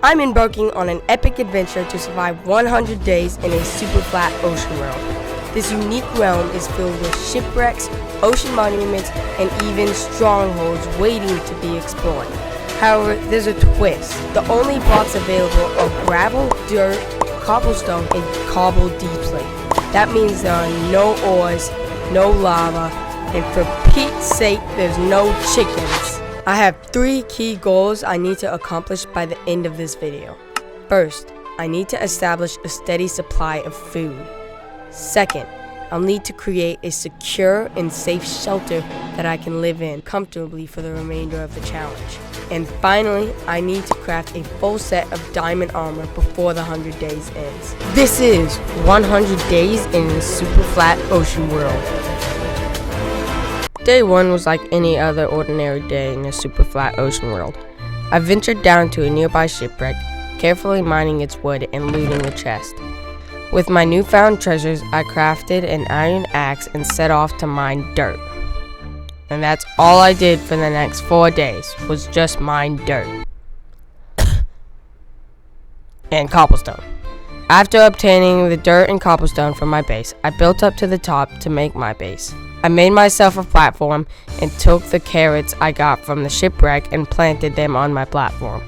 I'm embarking on an epic adventure to survive 100 days in a Superflat ocean realm. This unique realm is filled with shipwrecks, ocean monuments, and even strongholds waiting to be explored. However, there's a twist. The only blocks available are gravel, dirt, cobblestone, and cobbled deeply. That means there are no ores, no lava, and for Pete's sake, there's no chickens. I have 3 key goals I need to accomplish by the end of this video. First, I need to establish a steady supply of food. Second, I'll need to create a secure and safe shelter that I can live in comfortably for the remainder of the challenge. And finally, I need to craft a full set of diamond armor before the 100 days ends. This is 100 days in a Superflat ocean world. Day 1 was like any other ordinary day in a Superflat ocean world. I ventured down to a nearby shipwreck, carefully mining its wood and looting the chest. With my newfound treasures, I crafted an iron axe and set off to mine dirt. And that's all I did for the next 4 days, was just mine dirt. And cobblestone. After obtaining the dirt and cobblestone from my base, I built up to the top to make my base. I made myself a platform and took the carrots I got from the shipwreck and planted them on my platform.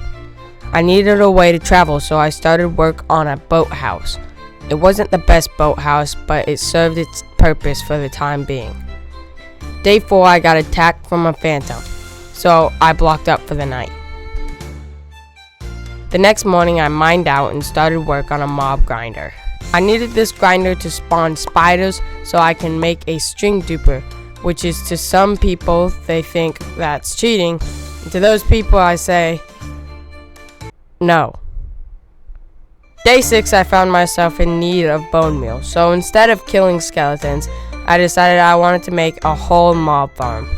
I needed a way to travel, so I started work on a boathouse. It wasn't the best boathouse, but it served its purpose for the time being. Day 4, I got attacked from a phantom, so I blocked up for the night. The next morning, I mined out and started work on a mob grinder. I needed this grinder to spawn spiders so I can make a string duper, which is to some people, they think that's cheating, and to those people I say, no. Day 6, I found myself in need of bone meal, so instead of killing skeletons, I decided I wanted to make a whole mob farm.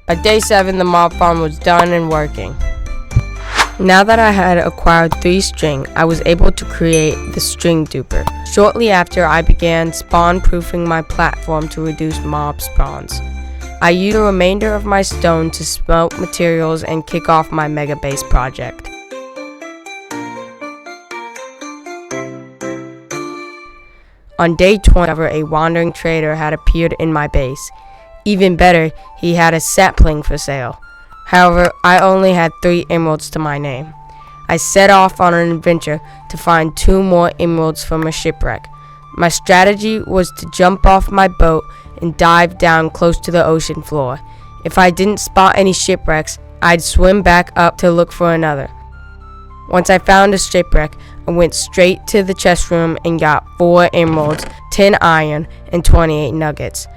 By day 7, the mob farm was done and working. Now that I had acquired 3 string, I was able to create the string duper. Shortly after, I began spawn-proofing my platform to reduce mob spawns. I used the remainder of my stone to smelt materials and kick off my mega base project. On day 20, a wandering trader had appeared in my base. Even better, he had a sapling for sale. However, I only had 3 emeralds to my name. I set off on an adventure to find 2 more emeralds from a shipwreck. My strategy was to jump off my boat and dive down close to the ocean floor. If I didn't spot any shipwrecks, I'd swim back up to look for another. Once I found a shipwreck, I went straight to the chest room and got 4 emeralds, 10 iron, and 28 nuggets.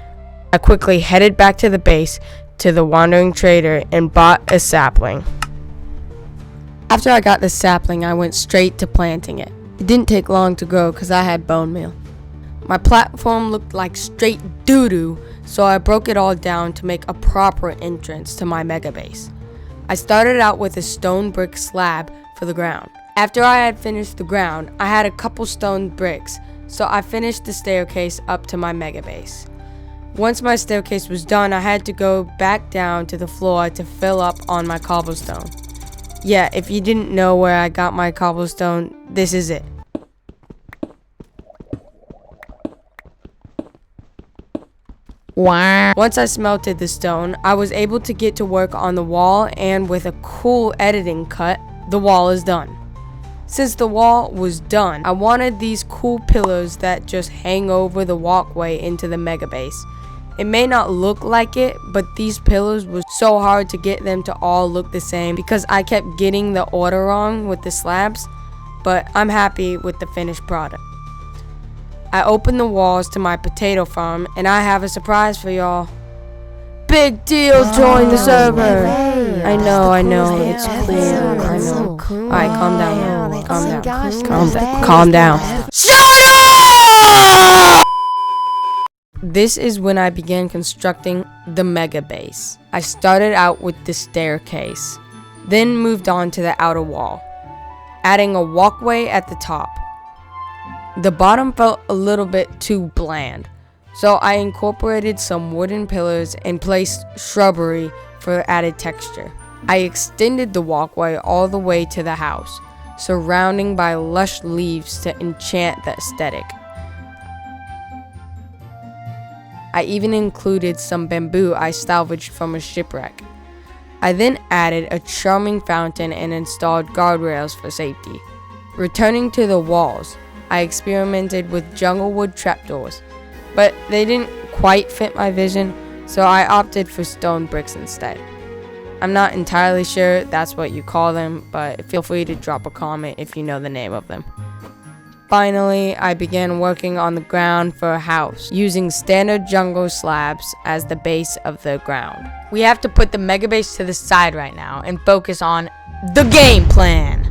I quickly headed back to the base to the wandering trader and bought a sapling. After I got the sapling, I went straight to planting it. It didn't take long to grow because I had bone meal. My platform looked like straight doo-doo, so I broke it all down to make a proper entrance to my mega base. I started out with a stone brick slab for the ground. After I had finished the ground, I had a couple stone bricks, so I finished the staircase up to my mega base. Once my staircase was done, I had to go back down to the floor to fill up on my cobblestone. Yeah, if you didn't know where I got my cobblestone, this is it. Wow. Once I smelted the stone, I was able to get to work on the wall, and with a cool editing cut, the wall is done. Since the wall was done, I wanted these cool pillars that just hang over the walkway into the mega base. It may not look like it, but these pillars were so hard to get them to all look the same because I kept getting the order wrong with the slabs, but I'm happy with the finished product. I opened the walls to my potato farm, and I have a surprise for y'all. Big deal, join the server! I know, it's cool, I know. Alright, calm down. Calm down. Shut up! This is when I began constructing the mega base. I started out with the staircase, then moved on to the outer wall, adding a walkway at the top. The bottom felt a little bit too bland, so I incorporated some wooden pillars and placed shrubbery for added texture. I extended the walkway all the way to the house, surrounding by lush leaves to enchant the aesthetic. I even included some bamboo I salvaged from a shipwreck. I then added a charming fountain and installed guardrails for safety. Returning to the walls, I experimented with jungle wood trapdoors, but they didn't quite fit my vision, so I opted for stone bricks instead. I'm not entirely sure that's what you call them, but feel free to drop a comment if you know the name of them. Finally, I began working on the ground for a house, using standard jungle slabs as the base of the ground. We have to put the mega base to the side right now and focus on the game plan.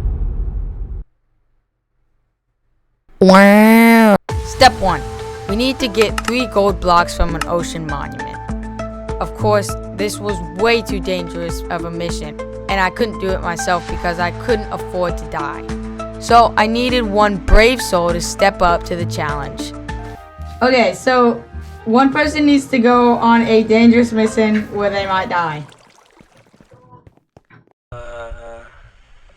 Wow. Step 1. We need to get 3 gold blocks from an ocean monument. Of course, this was way too dangerous of a mission, and I couldn't do it myself because I couldn't afford to die. So I needed one brave soul to step up to the challenge. Okay, so one person needs to go on a dangerous mission where they might die.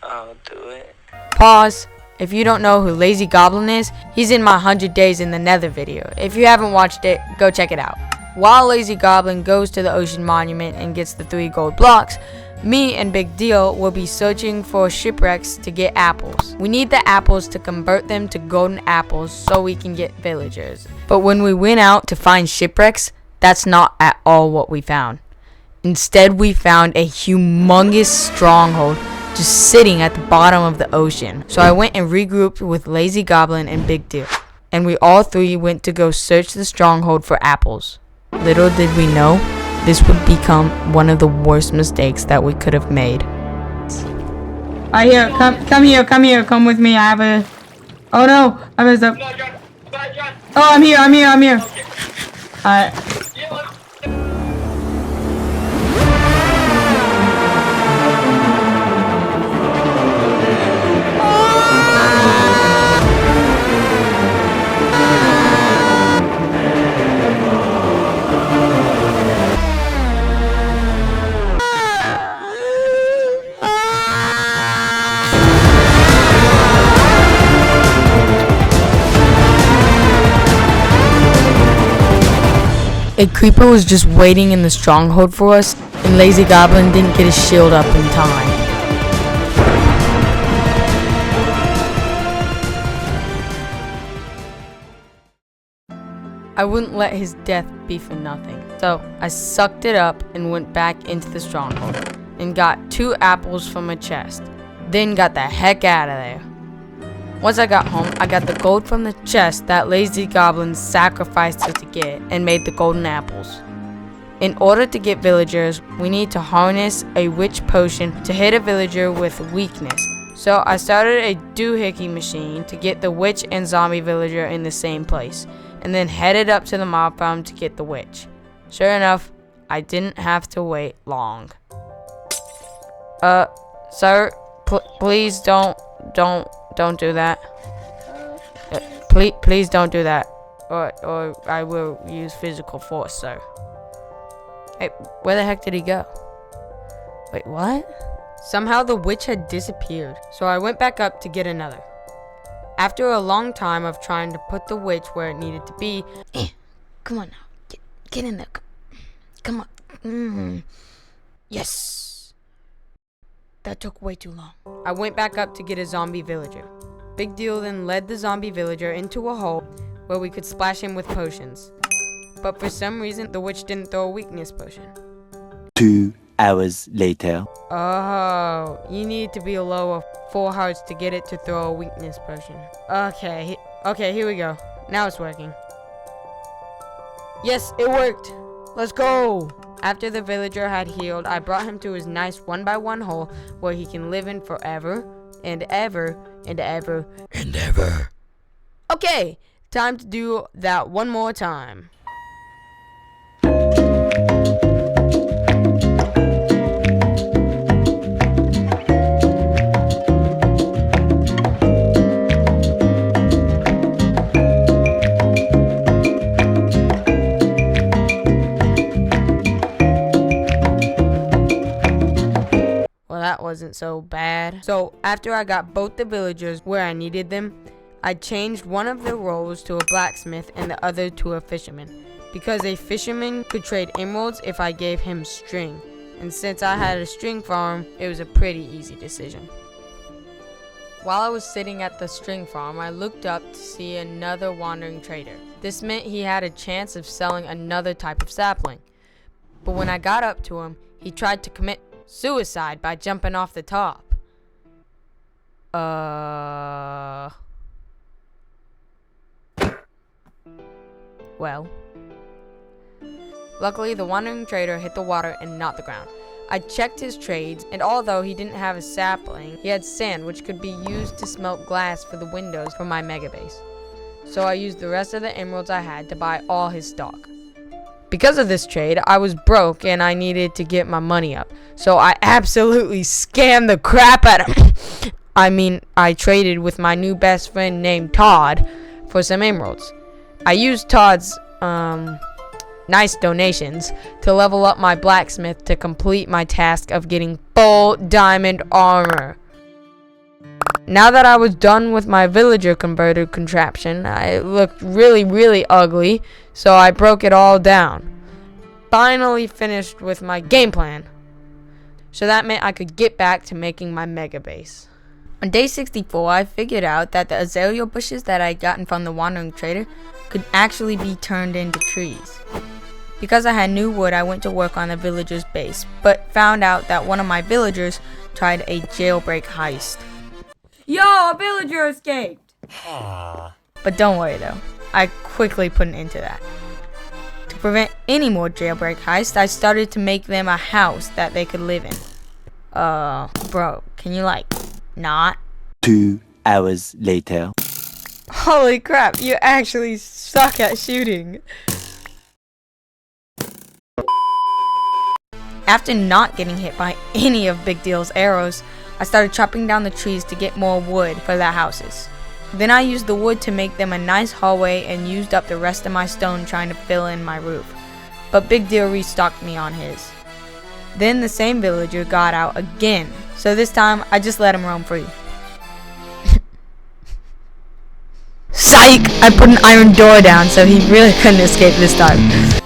I'll do it. Pause. If you don't know who Lazy Goblin is, he's in my 100 Days in the Nether video. If you haven't watched it, go check it out. While Lazy Goblin goes to the ocean monument and gets the 3 gold blocks, me and Big Deal will be searching for shipwrecks to get apples. We need the apples to convert them to golden apples so we can get villagers. But when we went out to find shipwrecks, that's not at all what we found. Instead, we found a humongous stronghold just sitting at the bottom of the ocean. So I went and regrouped with Lazy Goblin and Big Deal, and we all 3 went to go search the stronghold for apples. Little did we know, this would become one of the worst mistakes that we could have made. Alright, here, come here, come with me. I have a... Oh no, I messed up. Oh, I'm here. Alright. A creeper was just waiting in the stronghold for us, and Lazy Goblin didn't get his shield up in time. I wouldn't let his death be for nothing, so I sucked it up and went back into the stronghold, and got 2 apples from a chest, then got the heck out of there. Once I got home, I got the gold from the chest that Lazy Goblin sacrificed us to get and made the golden apples. In order to get villagers, we need to harness a witch potion to hit a villager with weakness. So I started a doohickey machine to get the witch and zombie villager in the same place, and then headed up to the mob farm to get the witch. Sure enough, I didn't have to wait long. Sir, please don't do that. Please don't do that, or I will use physical force, sir. Hey, where the heck did he go? Wait, what? Somehow the witch had disappeared, so I went back up to get another. After a long time of trying to put the witch where it needed to be, come on now, get in there, come on. Yes. That took way too long. I went back up to get a zombie villager. Big Deal then led the zombie villager into a hole where we could splash him with potions. But for some reason, the witch didn't throw a weakness potion. 2 hours later. Oh, you need to be low of 4 hearts to get it to throw a weakness potion. Okay, here we go. Now it's working. Yes, it worked. Let's go. After the villager had healed, I brought him to his nice 1x1 hole where he can live in forever and ever and ever and ever. Okay, time to do that one more time. That was wasn't so bad. So after I got both the villagers where I needed them, I changed one of their roles to a blacksmith and the other to a fisherman, because a fisherman could trade emeralds if I gave him string, and since I had a string farm, it was a pretty easy decision. While I was sitting at the string farm, I looked up to see another wandering trader. This meant he had a chance of selling another type of sapling. But when I got up to him, he tried to commit suicide by jumping off the top. Well. Luckily, the wandering trader hit the water and not the ground. I checked his trades, and although he didn't have a sapling, he had sand which could be used to smelt glass for the windows for my mega base. So I used the rest of the emeralds I had to buy all his stock. Because of this trade, I was broke and I needed to get my money up. So I absolutely scammed the crap out of him. I traded with my new best friend named Todd for some emeralds. I used Todd's, nice donations to level up my blacksmith to complete my task of getting full diamond armor. Now that I was done with my villager converter contraption, it looked really ugly, so I broke it all down. Finally finished with my game plan. So that meant I could get back to making my mega base. On day 64, I figured out that the azalea bushes that I had gotten from the wandering trader could actually be turned into trees. Because I had new wood, I went to work on the villager's base, but found out that one of my villagers tried a jailbreak heist. Yo, a villager escaped! But don't worry though, I quickly put an end to that. To prevent any more jailbreak heists, I started to make them a house that they could live in. Bro, can you not? 2 hours later. Holy crap, you actually suck at shooting. After not getting hit by any of Big Deal's arrows, I started chopping down the trees to get more wood for their houses. Then I used the wood to make them a nice hallway and used up the rest of my stone trying to fill in my roof. But Big Deal restocked me on his. Then the same villager got out again, so this time I just let him roam free. Psych! I put an iron door down so he really couldn't escape this time.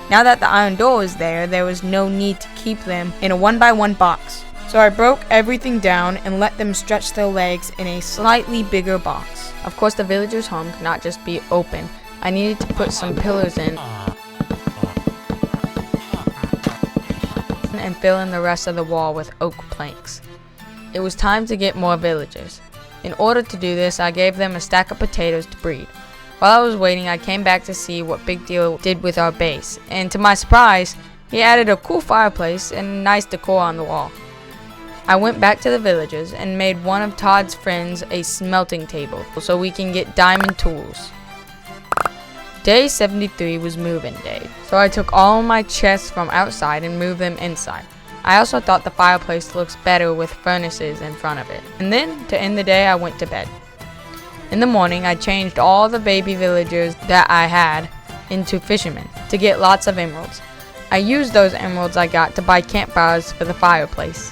Now that the iron door was there, there was no need to keep them in a 1x1 box. So I broke everything down and let them stretch their legs in a slightly bigger box. Of course, the villager's home could not just be open. I needed to put some pillars in and fill in the rest of the wall with oak planks. It was time to get more villagers. In order to do this, I gave them a stack of potatoes to breed. While I was waiting, I came back to see what Big Deal did with our base, and to my surprise, he added a cool fireplace and nice decor on the wall. I went back to the villagers and made one of Todd's friends a smelting table so we can get diamond tools. Day 73 was move-in day, so I took all my chests from outside and moved them inside. I also thought the fireplace looks better with furnaces in front of it. And then, to end the day, I went to bed. In the morning, I changed all the baby villagers that I had into fishermen to get lots of emeralds. I used those emeralds I got to buy campfires for the fireplace.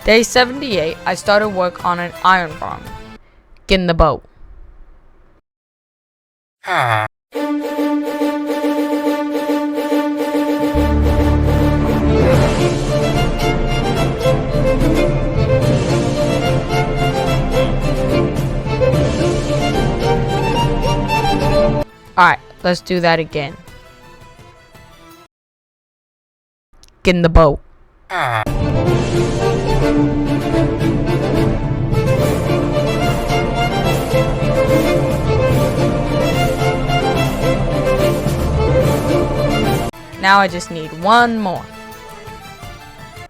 Day 78, I started work on an iron farm. Get in the boat. Alright, let's do that again. Get in the boat. Now I just need one more.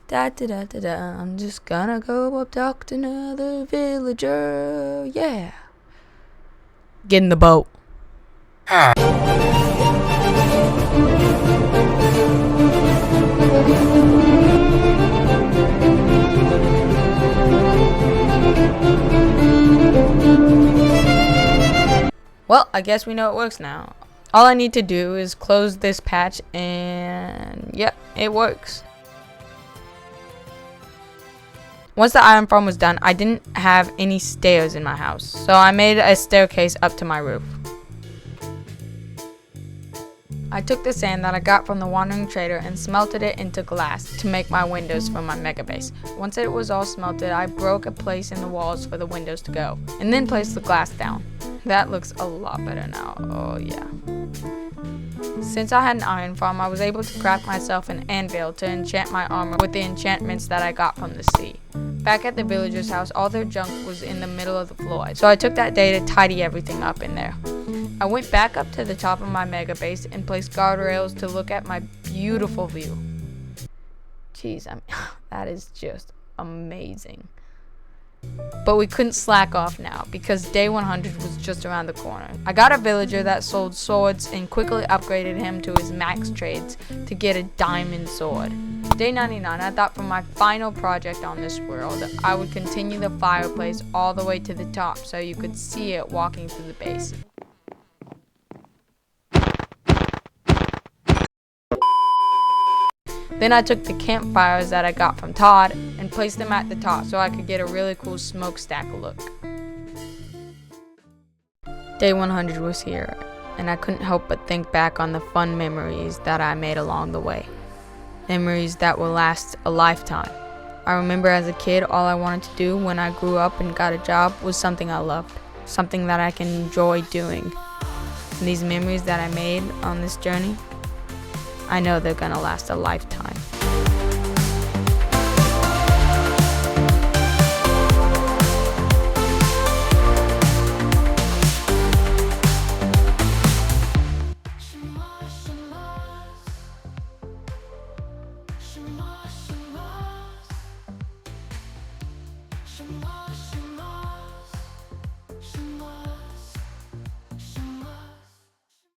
Da da da da da. I'm just gonna go up talk to another villager. Yeah. Get in the boat. Well, I guess we know it works now. All I need to do is close this patch and yep, it works. Once the iron farm was done, I didn't have any stairs in my house, so I made a staircase up to my roof. I took the sand that I got from the wandering trader and smelted it into glass to make my windows for my mega base. Once it was all smelted, I broke a place in the walls for the windows to go, and then placed the glass down. That looks a lot better now, oh yeah. Since I had an iron farm, I was able to craft myself an anvil to enchant my armor with the enchantments that I got from the sea. Back at the villager's house, all their junk was in the middle of the floor, so I took that day to tidy everything up in there. I went back up to the top of my mega base and placed guardrails to look at my beautiful view. Jeez, that is just amazing. But we couldn't slack off now because day 100 was just around the corner. I got a villager that sold swords and quickly upgraded him to his max trades to get a diamond sword. Day 99, I thought for my final project on this world, I would continue the fireplace all the way to the top so you could see it walking through the base. Then I took the campfires that I got from Todd and placed them at the top so I could get a really cool smokestack look. Day 100 was here, and I couldn't help but think back on the fun memories that I made along the way. Memories that will last a lifetime. I remember as a kid, all I wanted to do when I grew up and got a job was something I loved, something that I can enjoy doing. And these memories that I made on this journey, I know they're gonna last a lifetime.